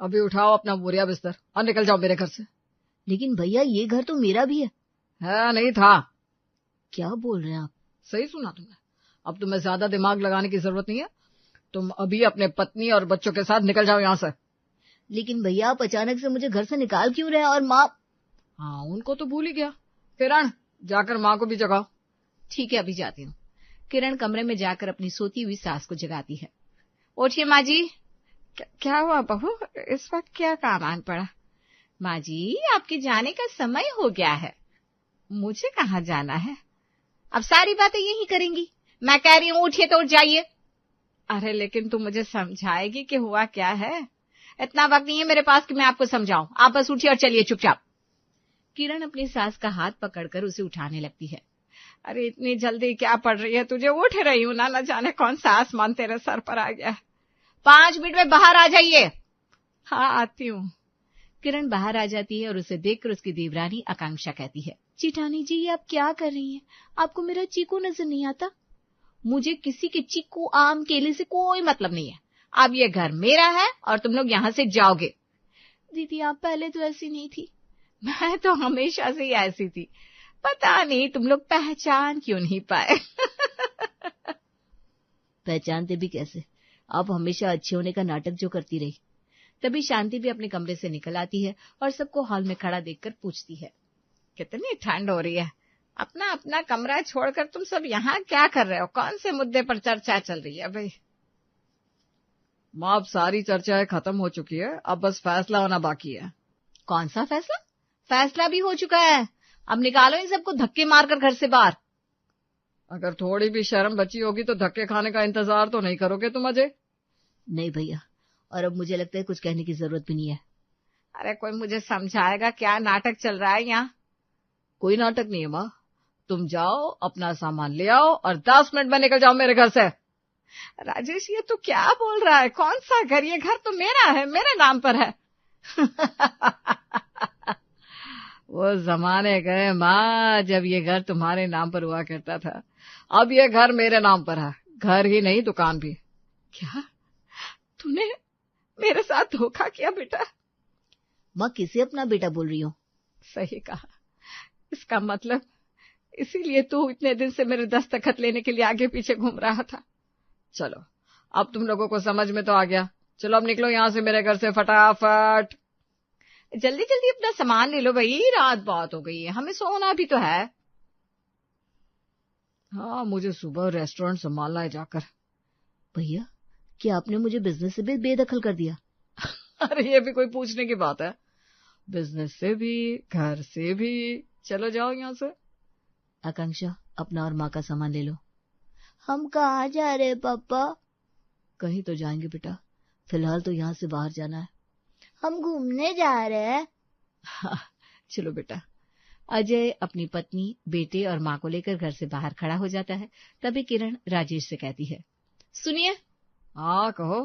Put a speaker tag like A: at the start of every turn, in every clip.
A: अभी उठाओ अपना बोरिया बिस्तर और निकल जाओ मेरे घर से।
B: लेकिन भैया ये घर तो मेरा भी है।
A: नहीं था।
B: क्या बोल रहे हैं आप?
A: सही सुना तुमने। अब तुम्हें ज्यादा दिमाग लगाने की जरूरत नहीं है। तुम अभी अपने पत्नी और बच्चों के साथ निकल जाओ यहाँ से।
B: लेकिन भैया आप अचानक से मुझे घर से निकाल क्यों रहे हैं? और माँ?
A: हाँ, उनको तो भूल ही गया। किरण, जाकर माँ को भी जगाओ।
B: ठीक है, अभी जाती हूँ। किरण कमरे में जाकर अपनी सोती हुई सास को जगाती है। उठिए माँ जी। क्या हुआ बहू, इस वक्त क्या काम आन पड़ा? माँ जी, आपके जाने का समय हो गया है। मुझे कहाँ जाना है? अब सारी बातें यही करेंगी। मैं कह रही हूँ उठिए तो उठ जाइए। अरे लेकिन तुम मुझे समझाएगी कि हुआ क्या है? इतना वक्त नहीं है मेरे पास कि मैं आपको समझाऊं। आप बस उठिए और चलिए चुपचाप। किरण अपनी सास का हाथ पकड़कर उसे उठाने लगती है। अरे इतनी जल्दी क्या पड़ रही है तुझे? उठ रही हूं ना जाने कौन सा आसमान तेरे सर पर आ गया। 5 मिनट में बाहर आ जाइए। हाँ, आती हूँ। किरण बाहर आ जाती है और उसे देखकर उसकी देवरानी आकांक्षा कहती है, चिठानी जी ये आप क्या कर रही हैं? आपको मेरा चीकू नजर नहीं आता? मुझे किसी के चीकू, आम, केले से कोई मतलब नहीं है। अब ये घर मेरा है और तुम लोग यहाँ से जाओगे। दीदी आप पहले तो ऐसी नहीं थी। मैं तो हमेशा से ही ऐसी थी। पता नहीं तुम लोग पहचान क्यों नहीं पाए। पहचानते भी कैसे? आप हमेशा अच्छे होने का नाटक जो करती रही। तभी शांति भी अपने कमरे से निकल आती है और सबको हॉल में खड़ा देखकर पूछती है, कितनी ठंड हो रही है? अपना अपना कमरा छोड़कर तुम सब यहाँ क्या कर रहे हो? कौन से मुद्दे पर चर्चा चल रही है भाई?
A: माँ, अब सारी चर्चाएं खत्म हो चुकी है। अब बस फैसला होना बाकी है।
B: कौन सा फैसला? फैसला भी हो चुका है। अब निकालो इन सबको धक्के मारकर घर से बाहर।
A: अगर थोड़ी भी शर्म बची होगी तो धक्के खाने का इंतजार तो नहीं करोगे तुम अजय?
B: नहीं भैया, और अब मुझे लगता है कुछ कहने की जरूरत भी नहीं है।
A: अरे कोई मुझे समझाएगा क्या नाटक चल रहा है यहाँ? कोई नाटक नहीं है माँ। तुम जाओ, अपना सामान ले आओ और 10 मिनट में निकल जाओ मेरे घर से। राजेश, ये तू क्या बोल रहा है? कौन सा घर? ये घर तो मेरा है, मेरे नाम पर है। वो जमाने गए माँ जब ये घर तुम्हारे नाम पर हुआ करता था। अब ये घर मेरे नाम पर है। घर ही नहीं, दुकान भी। क्या? तूने मेरे साथ धोखा किया बेटा?
B: माँ किसे अपना बेटा बोल रही हो?
A: सही कहा। इसका मतलब इसीलिए तू इतने दिन से मेरे दस्तखत लेने के लिए आगे पीछे घूम रहा था। चलो, अब तुम लोगों को समझ में तो आ गया। चलो अब निकलो यहाँ से मेरे घर से फटाफट। जल्दी जल्दी अपना सामान ले लो भाई, रात बहुत हो गई है, हमें सोना भी तो है। हाँ, मुझे सुबह रेस्टोरेंट संभालना है जाकर।
B: भैया, क्या आपने मुझे बिजनेस से भी बेदखल कर दिया?
A: अरे ये भी कोई पूछने की बात है? बिजनेस से भी, घर से भी। चलो जाओ यहाँ से।
B: आकांक्षा, अपना और माँ का सामान ले लो। हम कहाँ जा रहे हैं पापा? कहीं तो जाएंगे बेटा, फिलहाल तो यहाँ से बाहर जाना है। हम घूमने जा रहे हैं। हाँ, चलो बेटा। अजय अपनी पत्नी, बेटे और माँ को लेकर घर से बाहर खड़ा हो जाता है। तभी किरण राजेश से कहती है, सुनिए। हाँ कहो।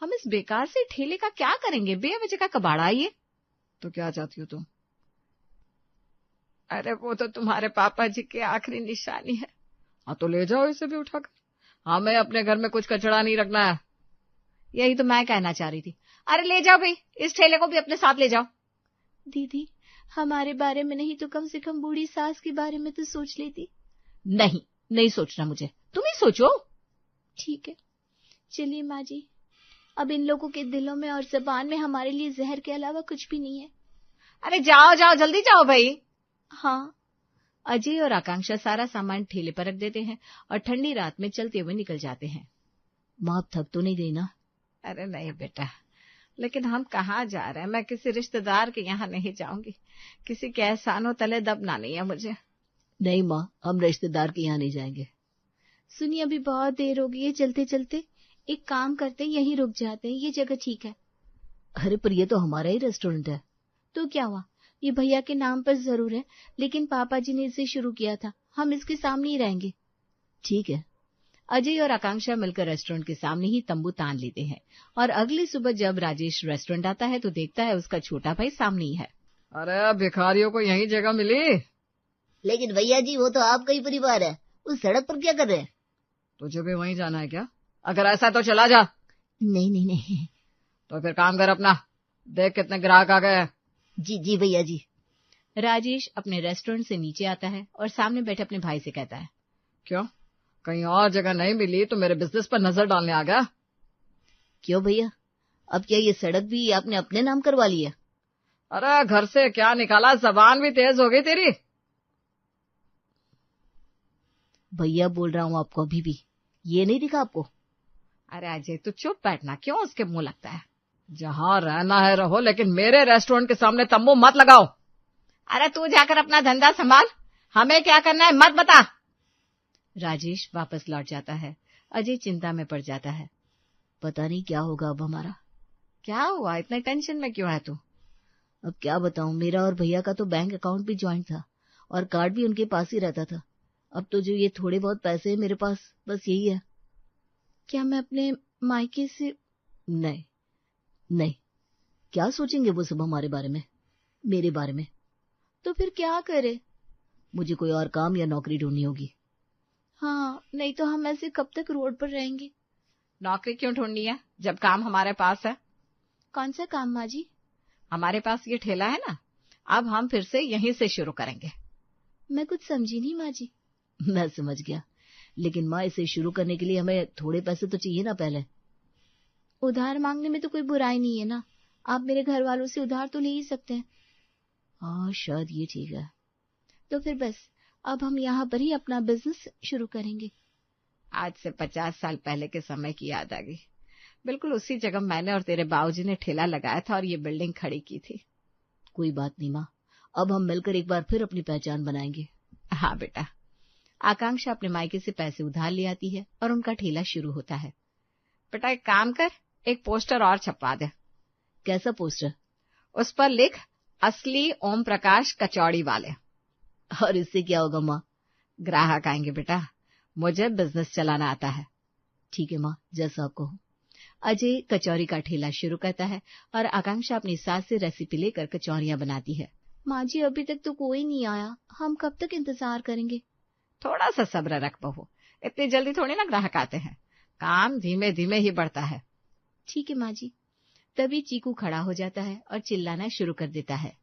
B: हम इस बेकार से ठेले का क्या करेंगे? बेवजह का कबाड़ा ये। तो क्या चाहती हो तुम? अरे वो तो तुम्हारे पापा जी की आखिरी निशानी है। हाँ तो ले जाओ इसे भी उठाकर। हमें अपने घर में कुछ कचरा नहीं रखना है। यही तो मैं कहना चाह रही थी। अरे ले जाओ भाई, इस ठेले को भी अपने साथ ले जाओ। दीदी, हमारे बारे में नहीं तो कम से कम बूढ़ी सास के बारे में तो सोच लेती। नहीं, नहीं सोचना मुझे, तुम ही सोचो। ठीक है, चलिए माँ जी। अब इन लोगों के दिलों में और जबान में हमारे लिए जहर के अलावा कुछ भी नहीं है। अरे जाओ जाओ, जल्दी जाओ भाई। हाँ। अजय और आकांक्षा सारा सामान ठेले पर रख देते हैं और ठंडी रात में चलते हुए निकल जाते हैं। माँ अब थक तो नहीं गई ना? अरे नहीं बेटा, लेकिन हम कहाँ जा रहे हैं? मैं किसी रिश्तेदार के यहाँ नहीं जाऊंगी। किसी के एहसानों तले दबना नहीं है मुझे। नहीं माँ, हम रिश्तेदार के यहाँ नहीं जाएंगे। सुनिए, अभी बहुत देर हो गई है, चलते चलते एक काम करते, यहीं रुक जाते हैं, ये जगह ठीक है। अरे पर ये तो हमारा ही रेस्टोरेंट है। तो क्या हुआ, ये भैया के नाम पर जरूर है, लेकिन पापा जी ने इसे शुरू किया था, हम इसके सामने ही रहेंगे। ठीक है। अजय और आकांक्षा मिलकर रेस्टोरेंट के सामने ही तंबू तान लेते हैं और अगली सुबह जब राजेश रेस्टोरेंट आता है तो देखता है उसका छोटा भाई सामने ही है। अरे भिखारियों को यही जगह मिली। लेकिन भैया जी, वो तो आपका ही परिवार है, उस सड़क पर क्या कर रहे हैं?
A: तुझे भी वहीं जाना है क्या? अगर ऐसा तो चला जा।
B: नहीं नहीं नहीं।
A: तो फिर काम कर अपना, देख कितने ग्राहक आ गए हैं।
B: जी जी भैया जी। राजेश अपने रेस्टोरेंट से नीचे आता है और सामने बैठे अपने भाई से कहता है,
A: क्यों, कहीं और जगह नहीं मिली तो मेरे बिजनेस पर नजर डालने आ गया?
B: क्यों भैया, अब क्या ये सड़क भी आपने अपने नाम करवा ली है?
A: अरे घर से क्या निकाला, जबान भी तेज हो गई तेरी।
B: भैया बोल रहा हूँ आपको, अभी भी ये नहीं दिखा आपको?
A: अरे अजय तू चुप बैठना, क्यों उसके मुंह लगता है? जहां रहना है रहो, लेकिन मेरे रेस्टोरेंट के सामने तंबू मत लगाओ। अरे तू जाकर अपना धंधा संभाल, हमें क्या करना है मत बता।
B: राजेश वापस लौट जाता है। अजय चिंता में पड़ जाता है, पता नहीं क्या होगा अब हमारा।
A: क्या हुआ, इतने टेंशन में क्यों है तू?
B: अब क्या बताऊं, मेरा और भैया का तो बैंक अकाउंट भी ज्वाइंट था और कार्ड भी उनके पास ही रहता था। अब तो जो ये थोड़े बहुत पैसे हैं मेरे पास, बस यही है। क्या मैं अपने मायके से? नहीं नहीं, क्या सोचेंगे वो सब हमारे बारे में, मेरे बारे में? तो फिर क्या करे? मुझे कोई और काम या नौकरी ढूंढनी होगी। हाँ, नहीं तो हम ऐसे कब तक रोड पर रहेंगे।
A: नौकरी क्यों ढूंढनी है जब काम हमारे पास है?
B: कौन सा काम माँ जी?
A: हमारे पास ये ठेला है ना, अब हम फिर से यहीं से शुरू करेंगे।
B: मैं कुछ समझी नहीं माँ जी। मैं समझ गया, लेकिन माँ इसे शुरू करने के लिए हमें थोड़े पैसे तो चाहिए ना पहले। उधार मांगने में तो कोई बुराई नहीं है ना, आप मेरे घर वालों से उधार तो ले ही सकते हैं। हाँ शायद ये ठीक है। तो फिर बस अब हम यहाँ पर ही अपना बिजनेस शुरू करेंगे।
A: आज से 50 साल पहले के समय की याद आ गई। बिल्कुल उसी जगह मैंने और तेरे बाबूजी ने ठेला लगाया था और ये बिल्डिंग खड़ी की थी।
B: कोई बात नहीं माँ, अब हम मिलकर एक बार फिर अपनी पहचान बनाएंगे।
A: हाँ बेटा। आकांक्षा अपने मायके से पैसे उधार ले आती है और उनका ठेला शुरू होता है। बेटा एक काम कर, एक पोस्टर और छपवा दे।
B: कैसा पोस्टर?
A: उस पर लिख, असली ओम प्रकाश कचौड़ी वाले।
B: और इससे क्या होगा माँ?
A: ग्राहक आएंगे बेटा, मुझे बिजनेस चलाना आता है।
B: ठीक है माँ, जैसा आप कहो। अजय कचौरी का ठेला शुरू करता है और आकांक्षा अपनी सास से रेसिपी लेकर कचौरियां बनाती है। माँ जी अभी तक तो कोई नहीं आया, हम कब तक इंतजार करेंगे?
A: थोड़ा सा सब्र रख बहू, इतनी जल्दी थोड़ी ना ग्राहक आते हैं, काम धीमे धीमे ही बढ़ता है।
B: ठीक है माँ जी। तभी चीकू खड़ा हो जाता है और चिल्लाना शुरू कर देता है,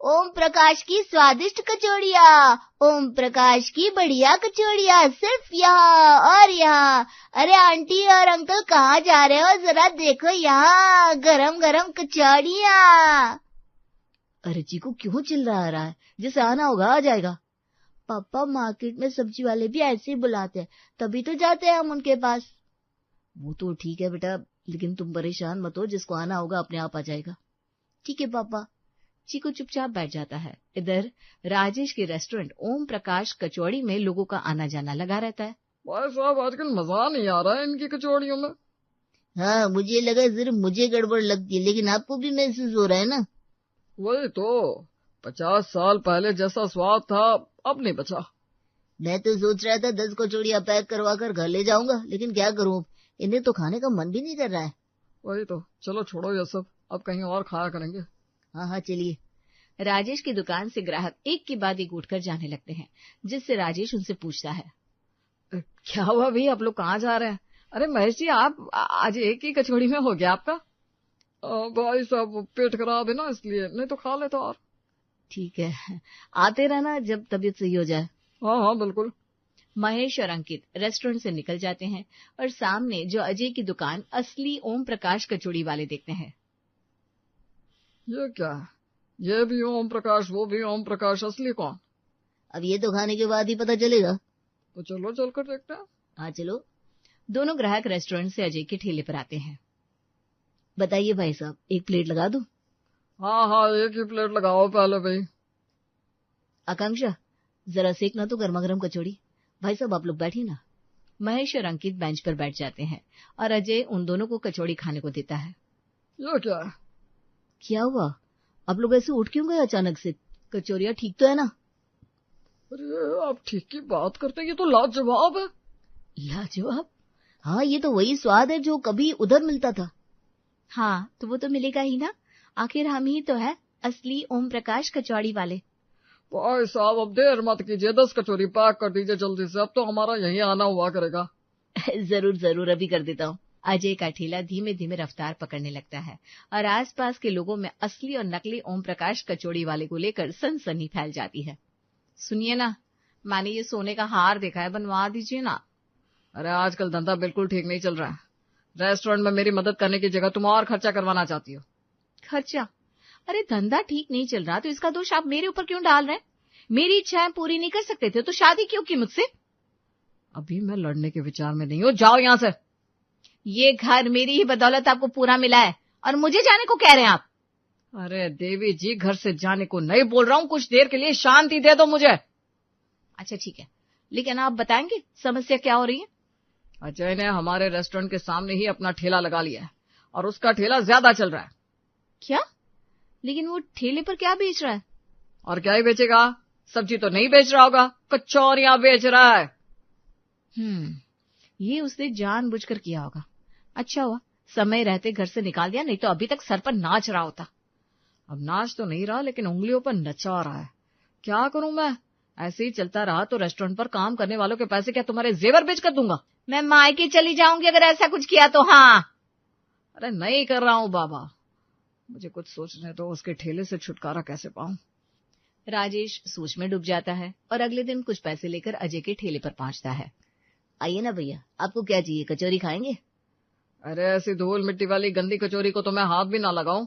B: ओम प्रकाश की स्वादिष्ट कचौड़िया, ओम प्रकाश की बढ़िया कचौड़िया, सिर्फ यहाँ और यहाँ। अरे आंटी और अंकल कहाँ जा रहे हो, जरा देखो यहाँ गरम गरम कचौड़िया। अरे चीकू क्यों चिल्ला रहा है, जिसे आना होगा आ जाएगा। पापा मार्केट में सब्जी वाले भी ऐसे ही बुलाते हैं, तभी तो जाते हैं हम उनके पास। वो तो ठीक है बेटा, लेकिन तुम परेशान मत हो, जिसको आना होगा अपने आप आ जाएगा। ठीक है पापा। चीकू चुपचाप बैठ जाता है। इधर राजेश के रेस्टोरेंट ओम प्रकाश कचौड़ी में लोगों का आना जाना लगा रहता है।
A: भाई साहब आजकल मजा नहीं आ रहा है इनकी कचौड़ियों में।
B: हाँ मुझे लगा सिर्फ मुझे गड़बड़ लगती है, लेकिन आपको भी महसूस हो रहा है ना?
A: वही तो, 50 साल पहले जैसा स्वाद था अब नहीं बचा।
B: मैं तो सोच रहा था 10 कचौड़ियां पैक करवा कर घर ले जाऊंगा, लेकिन क्या करूं, इन्हें तो खाने का मन भी नहीं कर रहा है।
A: वही तो, चलो छोड़ो ये सब, अब कहीं और खाया करेंगे।
B: हाँ हाँ चलिए। राजेश की दुकान से ग्राहक एक के बाद एक उठकर जाने लगते हैं, जिससे राजेश उनसे पूछता है,
A: क्या हुआ भाई, आप लोग कहाँ जा रहे हैं? अरे महेश जी, आप आज एक ही कचौड़ी में हो गया आपका? भाई साहब पेट खराब है ना, इसलिए, नहीं तो खा लेता और।
B: ठीक है, आते रहना जब तबीयत सही हो जाए।
A: हाँ हाँ बिल्कुल।
B: महेश और अंकित रेस्टोरेंट से निकल जाते हैं और सामने जो अजय की दुकान असली ओम प्रकाश कचौड़ी वाले देखते हैं।
A: ये क्या है, ये भी ओम प्रकाश, वो भी ओम प्रकाश, असली कौन?
B: अब ये तो खाने के बाद ही पता चलेगा।
A: तो चलो चलकर देखते हैं।
B: हाँ चलो। दोनों ग्राहक रेस्टोरेंट से अजय के ठेले पर आते हैं। बताइए भाई साहब, एक प्लेट लगा दूं?
A: हाँ हाँ एक ही प्लेट लगाओ पहले भाई।
B: आकांक्षा जरा सेकना तो गर्मा गर्म कचौड़ी। भाई साहब आप लोग बैठिए ना। महेश और अंकित बेंच पर बैठ जाते हैं और अजय उन दोनों को कचौड़ी खाने को देता है।
A: ये क्या है?
B: क्या हुआ, आप लोग ऐसे उठ क्यों गए अचानक से? कचौरियां ठीक तो है ना?
A: अरे आप ठीक की बात करते हैं, ये तो लाजवाब है।
B: लाजवाब? हाँ ये तो वही स्वाद है जो कभी उधर मिलता था। हाँ तो वो तो मिलेगा ही ना, आखिर हम ही तो है असली ओम प्रकाश कचौड़ी वाले।
A: भाई साहब अब देर मत कीजिए, 10 कचौरी पैक कर दीजिए जल्दी से, अब तो हमारा यहीं आना हुआ करेगा।
B: जरूर जरूर, अभी कर देता हूँ। अजय का ठेला धीमे धीमे रफ्तार पकड़ने लगता है और आसपास के लोगों में असली और नकली ओम प्रकाश कचौड़ी वाले को लेकर सनसनी फैल जाती है। सुनिए ना, मैंने ये सोने का हार देखा है, बनवा दीजिए ना।
A: अरे आजकल धंधा बिल्कुल ठीक नहीं चल रहा है। रेस्टोरेंट में मेरी मदद करने की जगह तुम और खर्चा करवाना चाहती हो।
B: खर्चा? अरे धंधा ठीक नहीं चल रहा तो इसका दोष आप मेरे ऊपर क्यों डाल रहे हैं? मेरी इच्छाएं पूरी नहीं कर सकते थे तो शादी क्यों की मुझसे?
A: अभी मैं लड़ने के विचार में नहीं हूँ, जाओ यहाँ से।
B: ये घर मेरी ही बदौलत आपको पूरा मिला है और मुझे जाने को कह रहे हैं आप?
A: अरे देवी जी, घर से जाने को नहीं बोल रहा हूँ, कुछ देर के लिए शांति दे दो मुझे।
B: अच्छा ठीक है, लेकिन आप बताएंगे समस्या क्या हो रही है?
A: अजय ने हमारे रेस्टोरेंट के सामने ही अपना ठेला लगा लिया है और उसका ठेला ज्यादा चल रहा है।
B: क्या? लेकिन वो ठेले पर क्या बेच रहा है?
A: और क्या ही बेचेगा? सब्जी तो नहीं बेच रहा होगा, कचौरियां बेच रहा है।
B: ये उसने जानबूझकर किया होगा। अच्छा हुआ समय रहते घर से निकाल दिया, नहीं तो अभी तक सर पर नाच रहा होता।
A: अब नाच तो नहीं रहा लेकिन उंगलियों पर नचा रहा है। क्या करूं मैं? ऐसे ही चलता रहा तो रेस्टोरेंट पर काम करने वालों के पैसे क्या तुम्हारे जेवर बेच कर दूंगा?
B: मैं मायके चली जाऊंगी अगर ऐसा कुछ किया तो। हाँ।
A: अरे नहीं कर रहा हूं बाबा, मुझे कुछ सोचने दो, उसके ठेले से छुटकारा कैसे पाऊं।
B: राजेश सोच में डूब जाता है और अगले दिन कुछ पैसे लेकर अजय के ठेले पर पहुंचता है। आइए ना भैया, आपको क्या चाहिए, कचौरी खाएंगे?
A: अरे ऐसी धूल मिट्टी वाली गंदी कचौरी को तो मैं हाथ भी ना लगाऊं।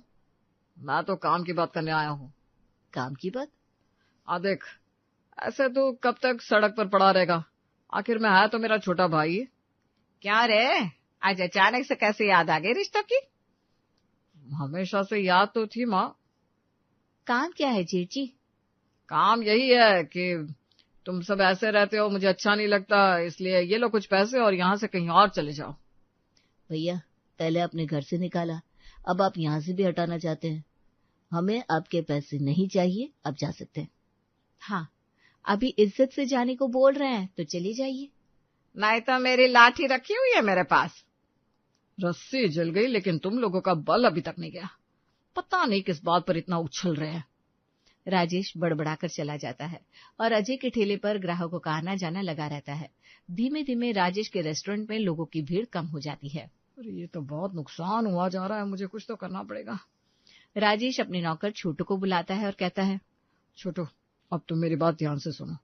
A: मैं तो काम की बात करने आया हूँ।
B: काम की बात?
A: देख, ऐसे तो कब तक सड़क पर पड़ा रहेगा, आखिर में है तो मेरा छोटा भाई।
B: क्या रे, आज अचानक से कैसे याद आ गई रिश्तों की?
A: हमेशा से याद तो थी माँ।
B: काम क्या है जीजी?
A: काम यही है कि तुम सब ऐसे रहते हो, मुझे अच्छा नहीं लगता, इसलिए ये लो कुछ पैसे और यहाँ से कहीं और चले जाओ।
B: भैया, पहले आपने घर से निकाला, अब आप यहाँ से भी हटाना चाहते हैं। हमें आपके पैसे नहीं चाहिए, आप जा सकते हैं। हाँ, अभी इज्जत से जाने को बोल रहे हैं तो चली जाइए,
A: नहीं तो मेरी लाठी रखी हुई है मेरे पास। रस्सी जल गई लेकिन तुम लोगों का बल अभी तक नहीं गया। पता नहीं किस बात पर इतना उछल रहे हैं।
B: राजेश बड़बड़ाकर चला जाता है और अजय के ठेले पर ग्राहकों का आना जाना लगा रहता है। धीमे धीमे राजेश के रेस्टोरेंट में लोगों की भीड़ कम हो जाती है।
A: अरे ये तो बहुत नुकसान हुआ जा रहा है, मुझे कुछ तो करना पड़ेगा।
B: राजेश अपने नौकर छोटू को बुलाता है और कहता है,
A: छोटू, अब तुम मेरी बात ध्यान से सुनो।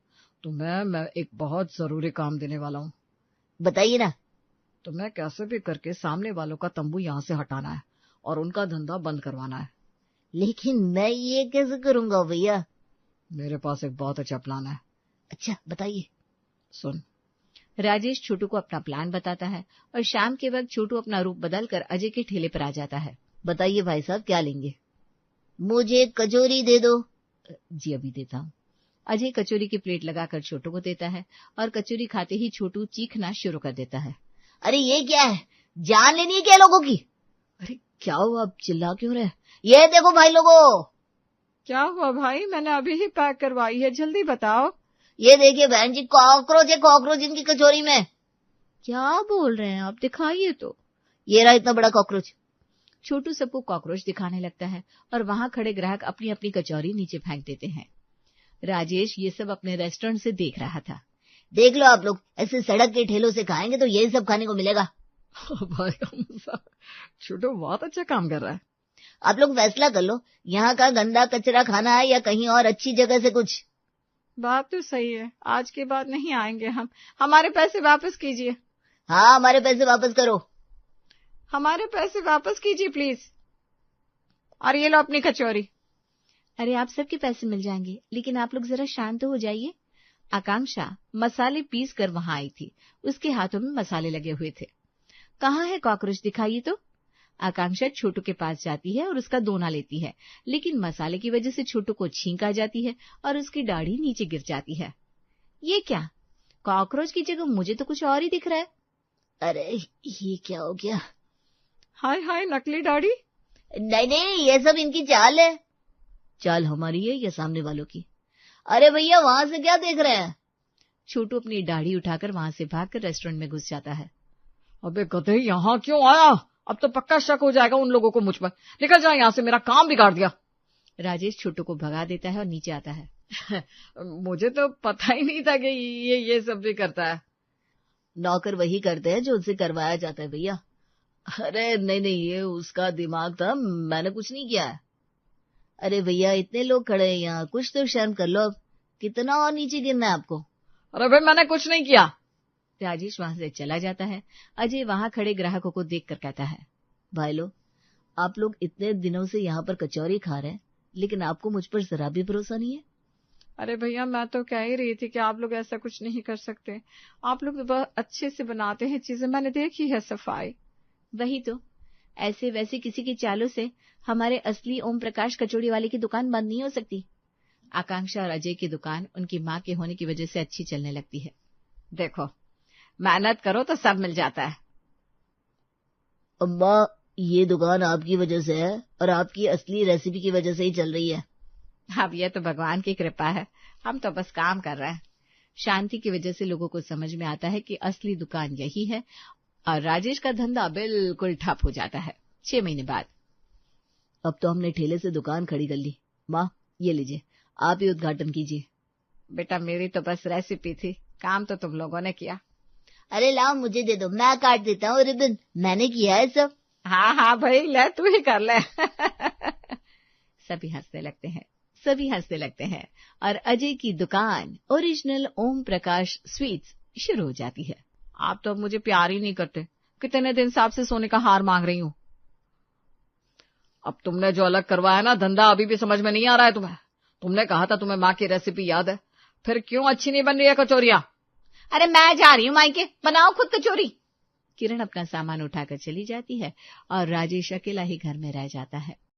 A: तुम्हें मैं एक बहुत जरूरी काम देने वाला हूँ।
B: बताइए ना।
A: तुम्हें कैसे भी करके सामने वालों का तंबू यहाँ से हटाना है और उनका धंधा बंद करवाना है।
B: लेकिन मैं ये कैसे करूंगा भैया?
A: मेरे पास एक बहुत अच्छा प्लान है।
B: अच्छा बताइए।
A: सुन।
B: राजेश छोटू को अपना प्लान बताता है और शाम के वक्त छोटू अपना रूप बदलकर अजय के ठेले पर आ जाता है। बताइए भाई साहब, क्या लेंगे? मुझे कचौरी दे दो। जी अभी देता हूँ। अजय कचौरी की प्लेट लगाकर छोटू को देता है और कचौरी खाते ही छोटू चीखना शुरू कर देता है। अरे ये क्या है, जान लेनी है क्या लोगों की? अरे क्या हुआ, आप चिल्ला क्यों रहे? ये देखो भाई लोगों।
A: क्या हुआ भाई? मैंने अभी ही पैक करवाई है, जल्दी बताओ।
B: ये देखिए बहन जी, कॉकरोच है, कॉकरोच इनकी कचौरी में। क्या बोल रहे हैं आप, दिखाइए तो। ये रहा इतना बड़ा कॉकरोच। छोटू सबको कॉकरोच दिखाने लगता है और वहां खड़े ग्राहक अपनी अपनी कचौरी नीचे फेंक देते हैं। राजेश ये सब अपने रेस्टोरेंट से देख रहा था। देख लो आप लोग, ऐसे सड़क के ठेलों से खाएंगे तो यही सब खाने को मिलेगा।
A: भाई छोटू बहुत अच्छा काम कर रहा है।
B: आप लोग फैसला कर लो, यहाँ का गंदा कचरा खाना है या कहीं और अच्छी जगह से कुछ।
A: बात तो सही है, आज के बाद नहीं आएंगे हम। हमारे पैसे वापस कीजिए।
B: हाँ, हमारे पैसे वापस करो।
A: हमारे पैसे वापस कीजिए प्लीज। और ये लो अपनी कचौरी।
B: अरे आप सबके पैसे मिल जाएंगे, लेकिन आप लोग जरा शांत हो जाइए। आकांक्षा मसाले पीस कर वहां आई थी, उसके हाथों में मसाले लगे हुए थे। कहाँ है कॉकरोच, दिखाइए तो। आकांक्षा छोटू के पास जाती है और उसका दोना लेती है, लेकिन मसाले की वजह से छोटू को छींक आ जाती है और उसकी दाढ़ी नीचे गिर जाती है। ये क्या, कॉकरोच की जगह मुझे तो कुछ और ही दिख रहा है। अरे ये क्या हो गया?
A: हाय हाय, नकली दाढ़ी।
B: नहीं नहीं, ये सब इनकी चाल है। चाल हमारी है या सामने वालों की? अरे भैया, वहां से क्या देख रहे हैं? छोटू अपनी दाढ़ी उठाकर वहां से भागकर रेस्टोरेंट में घुस जाता है।
A: अबे गधे, यहाँ क्यों आया? अब तो पक्का शक हो जाएगा उन लोगों को मुझ पर। निकल जा यहाँ से, मेरा काम बिगाड़ दिया।
B: राजेश छोटू को भगा देता है और नीचे आता है।
A: मुझे तो पता ही नहीं था कि ये सब भी करता है।
B: नौकर वही करते हैं जो उनसे करवाया जाता है भैया।
C: अरे नहीं नहीं, ये उसका दिमाग था, मैंने कुछ नहीं किया है। अरे भैया, इतने लोग खड़े हैं यहाँ, कुछ तो शर्म कर लो। अब कितना और नीचे गिरना है आपको?
A: अरे भाई मैंने कुछ नहीं किया।
B: राजेश वहां से चला जाता है। अजय वहां खड़े ग्राहकों को देखकर कहता है,
C: भाई लोग, आप लोग इतने दिनों से यहाँ पर कचौरी खा रहे हैं, लेकिन आपको मुझ पर जरा भी भरोसा नहीं है।
A: अरे भैया मैं तो कह ही रही थी कि आप लोग ऐसा कुछ नहीं कर सकते। आप लोग तो बहुत अच्छे से बनाते हैं चीजें, मैंने देखी है सफाई।
B: वही तो, ऐसे वैसे किसी की चालों से हमारे असली ओम प्रकाश कचौड़ी वाले की दुकान बंद नहीं हो सकती। आकांक्षा और अजय की दुकान उनकी माँ के होने की वजह से अच्छी चलने लगती है।
A: देखो, मेहनत करो तो सब मिल जाता है।
C: अम्मा, ये दुकान आपकी वजह से है और आपकी असली रेसिपी की वजह से ही चल रही है।
B: अब ये तो भगवान की कृपा है, हम तो बस काम कर रहे हैं। शांति की वजह से लोगों को समझ में आता है कि असली दुकान यही है और राजेश का धंधा बिल्कुल ठप हो जाता है। 6 महीने बाद
C: अब तो हमने ठेले से दुकान खड़ी कर ली। माँ, ये लीजिए, आप ही उद्घाटन कीजिए।
A: बेटा मेरी तो बस रेसिपी थी, काम तो तुम लोगों ने किया।
C: अरे लाओ, मुझे दे दो, मैं काट देता हूँ रिबन, मैंने किया है सब।
A: हाँ हाँ भाई, ले तू ही कर ले।
B: सभी हंसने लगते हैं और अजय की दुकान ओरिजिनल ओम प्रकाश स्वीट्स शुरू हो जाती है।
A: आप तो अब मुझे प्यार ही नहीं करते, कितने दिन से आपसे सोने का हार मांग रही हूँ। अब तुमने जो अलग करवाया ना धंधा, अभी भी समझ में नहीं आ रहा है तुम्हें। तुमने कहा था तुम्हें माँ की रेसिपी याद है, फिर क्यों अच्छी नहीं बन रही है कचौरियाँ?
B: अरे मैं जा रही हूँ मायके, बनाओ खुद कचौरी। किरण अपना सामान उठाकर चली जाती है और राजेश अकेला ही घर में रह जाता है।